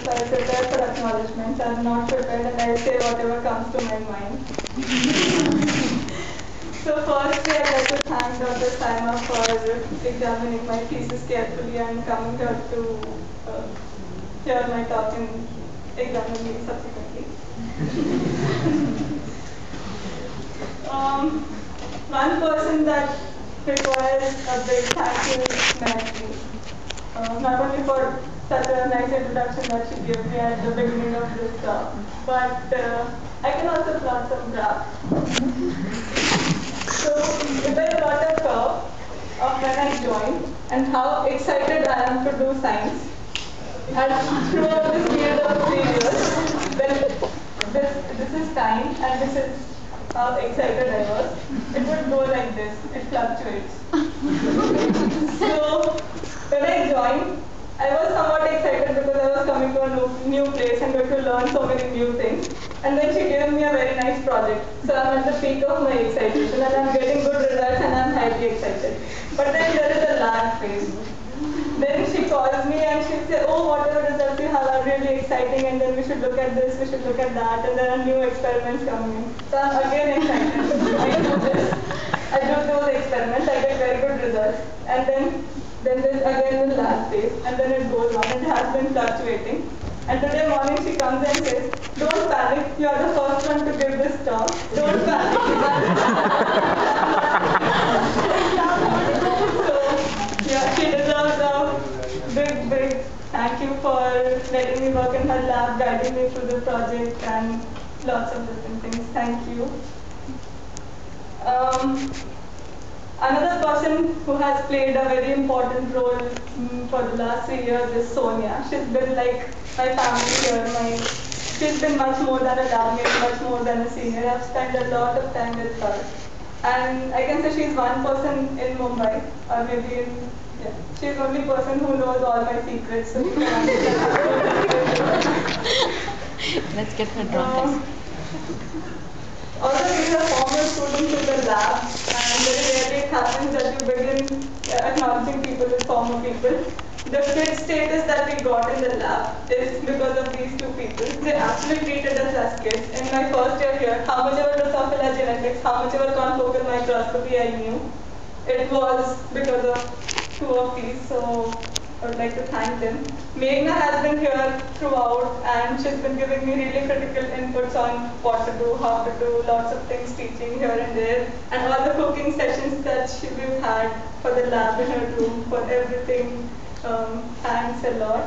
so I'll prepare for acknowledgements. I'm not prepared and I'll say whatever comes to my mind. So firstly, I'd like to thank Dr. Saima for examining my thesis carefully and coming here to hear my talk and examine me subsequently. One person that requires a big thank you is Natalie. Not only for such a nice introduction that she gave me at the beginning of this talk, but I can also plot some graphs. So if I plot a curve of when I joined and how excited I am to do science, and throughout this period of 3 years, then this is time and this is how excited I was, it would go like this, it fluctuates. So when I joined, I was somewhat excited because I was coming to a new place and going to learn so many new things. And then she gave me a very nice project. So I'm at the peak of my excitation and I'm getting good results and I'm highly excited. But then there is a lag phase. Then she calls me and she'll say, oh, whatever results you have are really exciting and then we should look at this, we should look at that, and there are new experiments coming in. So I'm again excited. I do this. I do those experiments, I get very good results. And then there's again the last phase, and then it goes on. It has been fluctuating. And today morning she comes and says, don't panic, you are the first one to give this talk. Don't panic. So, yeah, she deserves a big thank you for letting me work in her lab, guiding me through the project, and lots of different things. Thank you. Another person who has played a very important role for the last 3 years is Sonia. She's been like my family here. She's been much more than a lab mate, much more than a senior. I've spent a lot of time with her. And I can say she's one person in Mumbai, or maybe she's the only person who knows all my secrets. So you can understand. Let's get her drunk. Also, these are former students in the lab, and very rarely it happens that you begin acknowledging people as former people. The kid status that we got in the lab is because of these two people. They actually treated us as kids. In my first year here, how much ever Drosophila genetics, how much ever confocal microscopy I knew, it was because of two of these. So I would like to thank them. Meghna has been here throughout and she's been giving me really critical inputs on what to do, how to do, lots of things, teaching here and there, and all the cooking sessions that we've had for the lab in her room, for everything. Thanks a lot.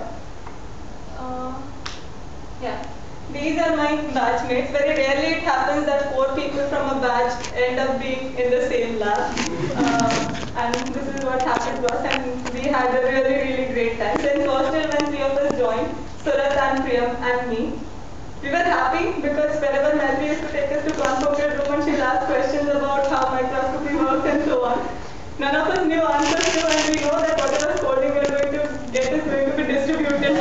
Yeah. These are my batchmates. Very rarely it happens that 4 people from a batch end up being in the same lab. And this is what happened to us, and we had a really great time. So in first year when 3 of us joined, Surat and Priyam and me, we were happy because whenever Melvi used to take us to confocal room and she'll ask questions about how microscopy works and so on, none of us knew answers to, and we know that whatever coding we are going to get is going to be distributed.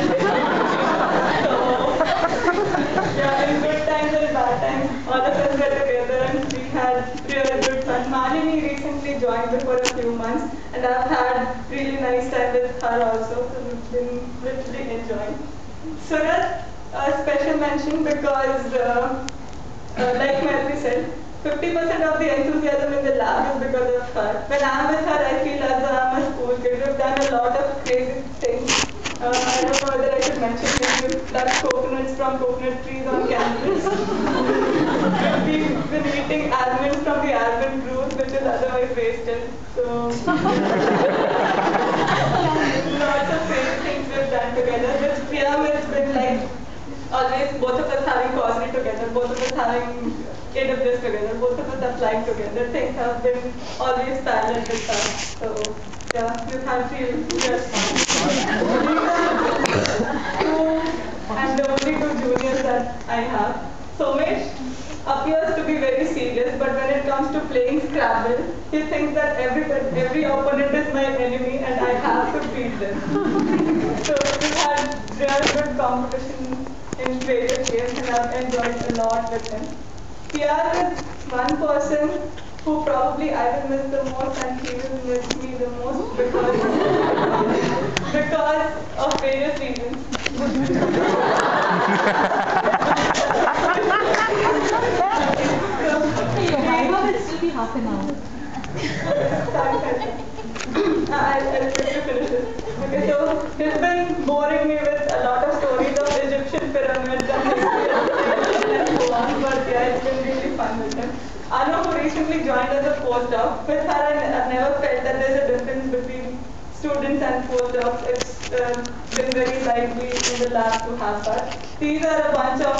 Yeah, in good times and bad times, all of us were together and we had really good fun. Malini recently joined before a few months and I've had really nice time with her also, so we've been literally enjoying. Surat, a special mention because, like Melvi said, 50% of the enthusiasm in the lab is because of her. When I'm with her, I feel as though I'm a school kid. We've done a lot of crazy things. I don't know whether I should mention it. We've plucked coconuts from coconut trees on campus. We've been eating almonds from the almond roots, which is otherwise wasted. So, lots of crazy things we've done together. With Priyam, it's been like always both of us having causery together, both of us having AWS together, both of us applying together. Things have been always parallel with us. So, yeah, we've had 3 years and the only 2 juniors that I have. Somesh appears to be very serious, but when it comes to playing Scrabble, he thinks that every opponent is my enemy and I have to beat them. So we've had real good competition in various games and I've enjoyed a lot with him. PR is one person who probably I will miss the most and he will miss me the most because of various reasons. joined as a postdoc. With her, I've never felt that there's a difference between students and postdocs. It's been very lively in the lab to have her. These are a bunch of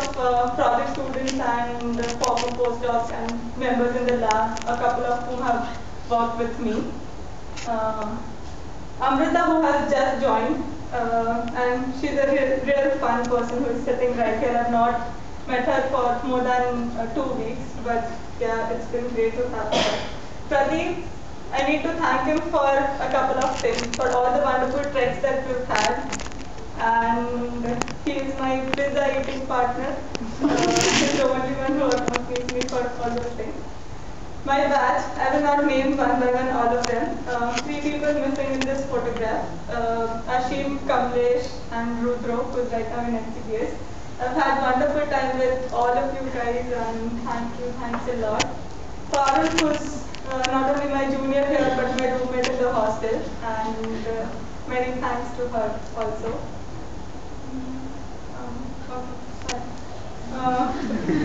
project students and former postdocs and members in the lab, a couple of whom have worked with me. Amrita, who has just joined, and she's a real fun person who is sitting right here. I've not met her for more than 2 weeks, but yeah, it's been great to have her. Pradeep, I need to thank him for a couple of things, for all the wonderful treks that we've had. And he is my pizza eating partner. He's the only one who almost needs me for all those things. My batch, I will not name one by one all of them. 3 people missing in this photograph. Ashim, Kamlesh and Rudro, who is right now in NCBS. I've had wonderful time with all of you guys and thanks a lot. Farul, who's not only my junior here but my roommate in the hostel, and many thanks to her also.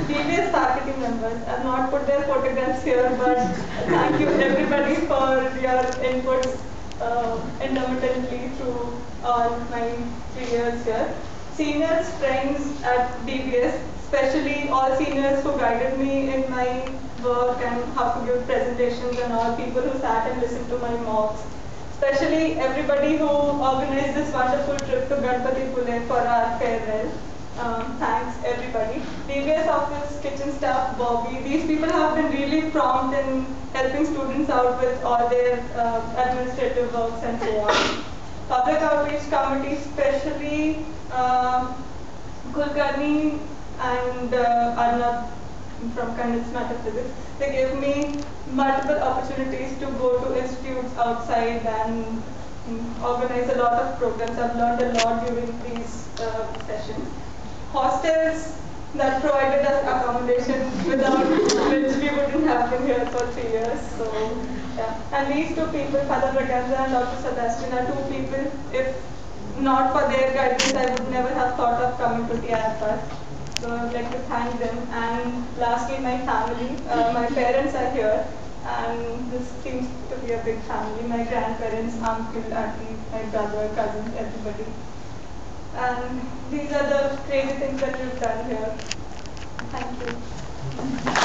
Previous faculty members, I have not put their photographs here, but thank you everybody for your inputs intermittently through all my 3 years here. Seniors, friends at DBS, especially all seniors who guided me in my work and how to give presentations and all, people who sat and listened to my mocks. Especially everybody who organized this wonderful trip to Ganpati Pune for our farewell. Thanks everybody. DBS office, kitchen staff, Bobby. These people have been really prompt in helping students out with all their administrative works and so on. Public outreach committee, especially Kulkarni and Arnab from Condensed Matter Physics. They gave me multiple opportunities to go to institutes outside and organize a lot of programs. I've learned a lot during these sessions. Hostels that provided us accommodation without which we wouldn't have been here for 3 years. So yeah. And these 2 people, Father Braganza and Dr. Sebastian, are 2 people. If not for their guidance, I would never have thought of coming to the IFR. So I would like to thank them. And lastly, my family. My parents are here, and this seems to be a big family. My grandparents, uncle, auntie, my brother, cousins, everybody. And these are the crazy things that we've done here. Thank you.